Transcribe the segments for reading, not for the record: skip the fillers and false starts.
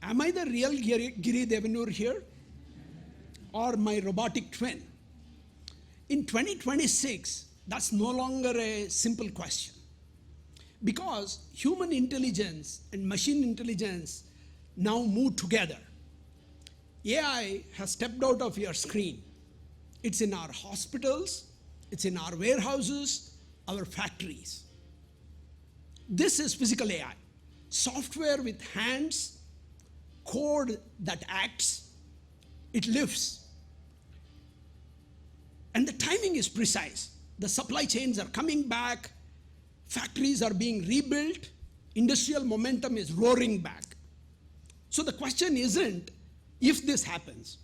Am I the real Giri Devanur here? Or my robotic twin? In 2026, that's no longer a simple question. Because human intelligence and machine intelligence now move together. AI has stepped out of your screen. It's in our hospitals, it's in our warehouses, our factories. This is physical AI. Software with hands, code that acts, it lives. And the timing is precise. The supply chains are coming back, factories are being rebuilt, industrial momentum is roaring back. So the question isn't if this happens.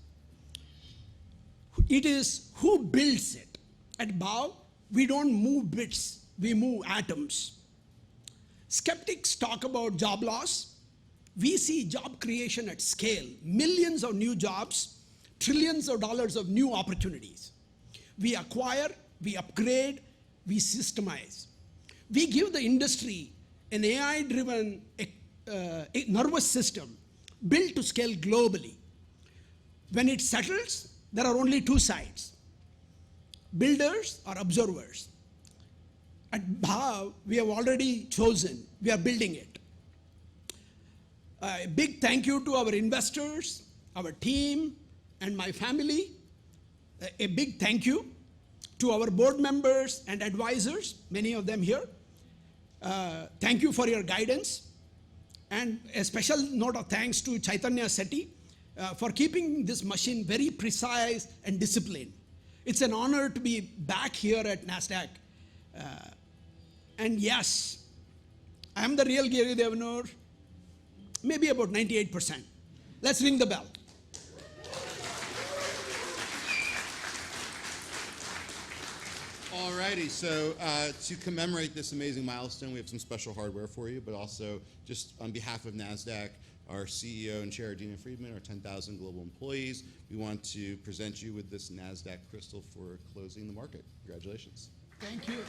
It is who builds it. At BHAV, we don't move bits, we move atoms. Skeptics talk about job loss. We see job creation at scale, millions of new jobs, trillions of dollars of new opportunities. We acquire, we upgrade, we systemize. We give the industry an AI-driven nervous system built to scale globally. When it settles, there are only two sides, builders or observers. At BHAV, we have already chosen, we are building it. A big thank you to our investors, our team, and my family. A big thank you to our board members and advisors, many of them here. Thank you for your guidance. And a special note of thanks to Chaitanya Sethi for keeping this machine very precise and disciplined. It's an honor to be back here at Nasdaq. And yes, I am the real Giri Devanur, maybe about 98%. Let's ring the bell. Alrighty, so to commemorate this amazing milestone, we have some special hardware for you, but also just on behalf of Nasdaq, our CEO and Chair, Dina Friedman, our 10,000 global employees, we want to present you with this Nasdaq crystal for closing the market. Congratulations. Thank you.